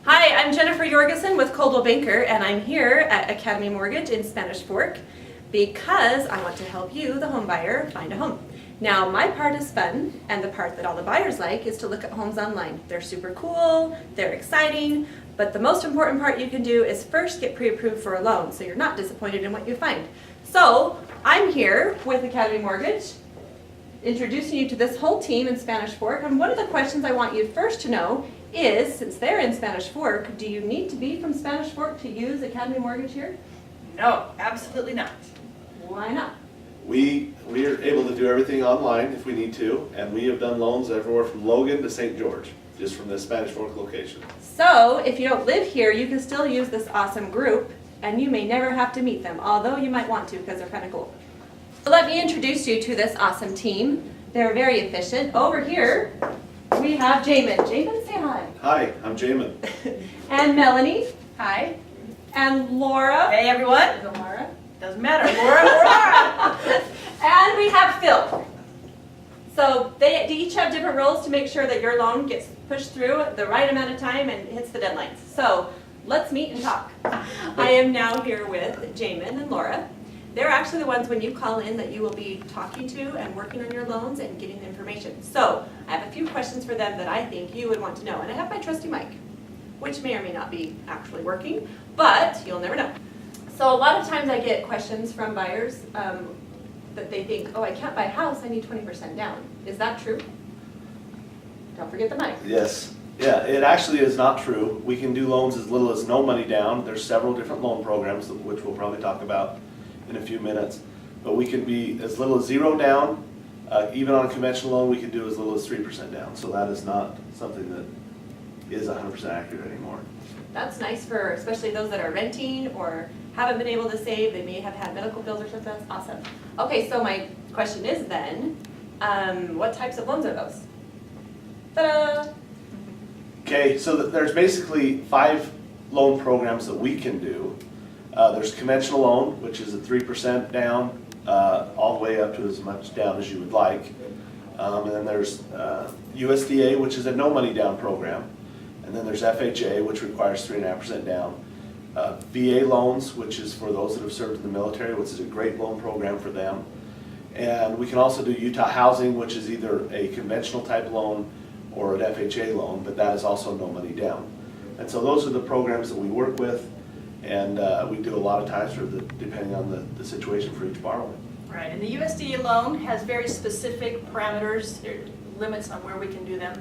Hi, I'm Jennifer Jorgensen with Coldwell Banker, and I'm here at Academy Mortgage in Spanish Fork because I want to help you, the home buyer, find a home. Now, my part is fun, and the part that all the buyers like is to look at homes online. They're super cool, they're exciting, but the most important part you can do is first get pre-approved for a loan, so you're not disappointed in what you find. So, I'm here with Academy Mortgage, introducing you to this whole team in Spanish Fork, and one of the questions I want you first to know is, since they're in Spanish Fork, do you need to be from Spanish Fork to use Academy Mortgage here? No, absolutely not. Why not? We are able to do everything online if we need to, and we have done loans everywhere from Logan to St. George, just from the Spanish Fork location. So, if you don't live here, you can still use this awesome group, and you may never have to meet them, although you might want to because they're kind of cool. So let me introduce you to this awesome team. They're very efficient. Over here, we have Jamin. Jamin, say hi. Hi, I'm Jamin. And Melanie. Hi. And Laura. Hey, everyone. Laura. Doesn't matter. Laura. And we have Phil. So they each have different roles to make sure that your loan gets pushed through the right amount of time and hits the deadlines. So let's meet and talk. I am now here with Jamin and Laura. They're actually the ones when you call in that you will be talking to and working on your loans and getting the information. So I have a few questions for them that I think you would want to know. And I have my trusty mic, which may or may not be actually working, but you'll never know. So a lot of times I get questions from buyers that they think, oh, I can't buy a house, I need 20% down. Is that true? Don't forget the mic. Yes. Yeah, it actually is not true. We can do loans as little as no money down. There's several different loan programs, which we'll probably talk about in a few minutes. But we can be as little as 0 down. Even on a conventional loan, we can do as little as 3% down. So that is not something that is 100% accurate anymore. That's nice for especially those that are renting or haven't been able to save. They may have had medical bills or something. That's awesome. Okay, so my question is then, what types of loans are those? Ta-da! Okay, so there's basically 5 loan programs that we can do. There's conventional loan, which is at 3% down, all the way up to as much down as you would like. And then there's USDA, which is a no money down program. And then there's FHA, which requires 3.5% down. VA loans, which is for those that have served in the military, which is a great loan program for them. And we can also do Utah Housing, which is either a conventional type loan or an FHA loan, but that is also no money down. And so those are the programs that we work with, and we do a lot of times for depending on the situation for each borrower. Right, and the USDA loan has very specific parameters, limits on where we can do them.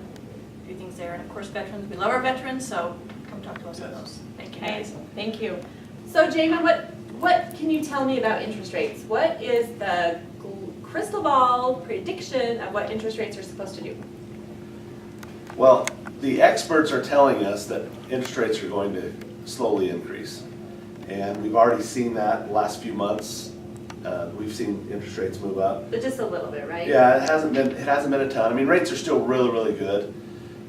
A few things there, and of course veterans, we love our veterans, so come talk to us on those. Thank you guys. Thank you. So Jamin, what can you tell me about interest rates? What is the crystal ball prediction of what interest rates are supposed to do? Well, the experts are telling us that interest rates are going to slowly increase. And we've already seen that the last few months. We've seen interest rates move up. But just a little bit, right? Yeah, it hasn't been a ton. I mean, rates are still really, really good.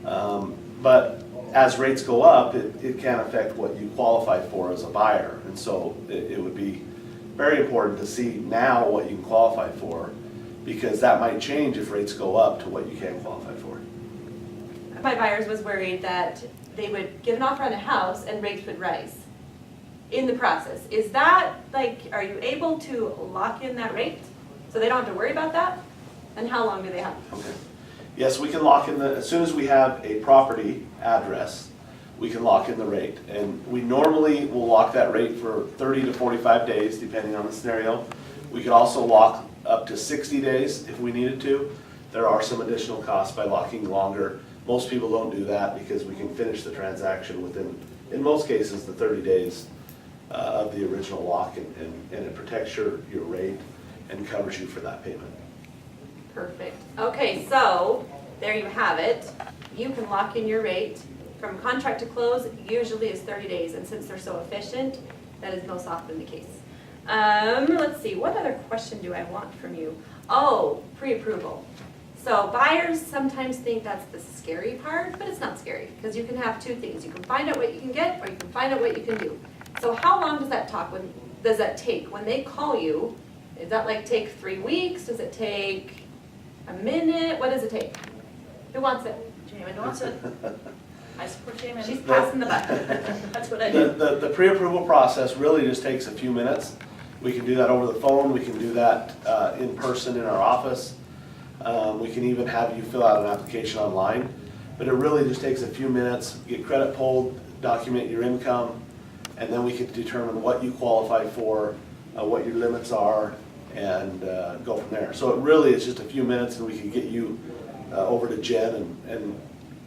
But as rates go up, it can affect what you qualify for as a buyer. And so it would be very important to see now what you can qualify for, because that might change if rates go up to what you can qualify for. My buyers was worried that they would get an offer on a house and rates would rise in the process. Is that, like, are you able to lock in that rate so they don't have to worry about that? And how long do they have? Okay. Yes, we can lock in as soon as we have a property address, we can lock in the rate. And we normally will lock that rate for 30 to 45 days, depending on the scenario. We could also lock up to 60 days if we needed to. There are some additional costs by locking longer. Most people don't do that because we can finish the transaction within, in most cases, the 30 days of the original lock, and it protects your rate and covers you for that payment. Perfect. Okay, so there you have it. You can lock in your rate from contract to close. Usually is 30 days, and since they're so efficient, that is most often the case. Let's see, what other question do I want from you? Oh, pre-approval. So buyers sometimes think that's the scary part, but it's not scary because you can have two things. You can find out what you can get, or you can find out what you can do. So how long does that take? When they call you, does that like take 3 weeks? Does it take a minute? What does it take? Who wants it? Jamin wants it. I support Jamin. She's passing the buck. That's what I do. The pre-approval process really just takes a few minutes. We can do that over the phone, we can do that in person in our office. We can even have you fill out an application online. But it really just takes a few minutes, get credit pulled, document your income, and then we can determine what you qualify for, what your limits are, and go from there. So it really is just a few minutes and we can get you over to Jen and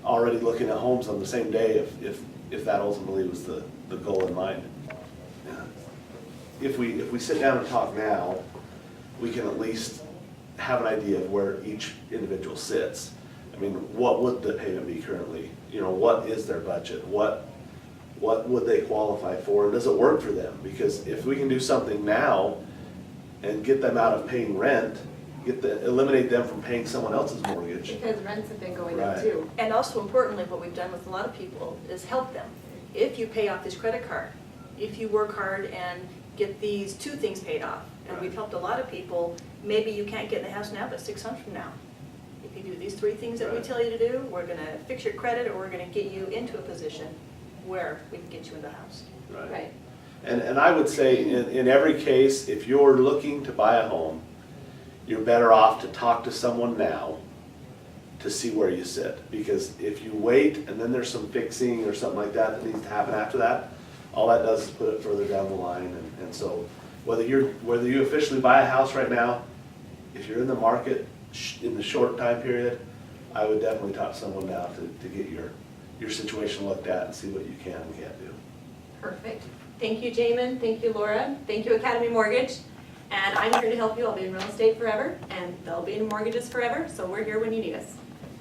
already looking at homes on the same day if that ultimately was the goal in mind. If we sit down and talk now, we can at least have an idea of where each individual sits. I mean, what would the payment be currently? You know, what is their budget? What would they qualify for? And does it work for them? Because if we can do something now and get them out of paying rent, eliminate them from paying someone else's mortgage. Because rents have been going up Right. too. And also importantly, what we've done with a lot of people is help them. If you pay off this credit card, if you work hard and get these 2 things paid off, and we've helped a lot of people, maybe you can't get in the house now, but 6 months from now. If you do these 3 things that we Right. tell you to do, we're gonna fix your credit, or we're gonna get you into a position where we can get you in the house. Right. And I would say in every case, if you're looking to buy a home, you're better off to talk to someone now to see where you sit. Because if you wait and then there's some fixing or something like that that needs to happen after that, all that does is put it further down the line. And so whether you officially buy a house right now, if you're in the market in the short time period, I would definitely talk to someone now to get your situation looked at and see what you can and can't do. Perfect. Thank you, Jamin. Thank you, Laura. Thank you, Academy Mortgage. And I'm here to help you. I'll be in real estate forever, and they'll be in mortgages forever, so we're here when you need us.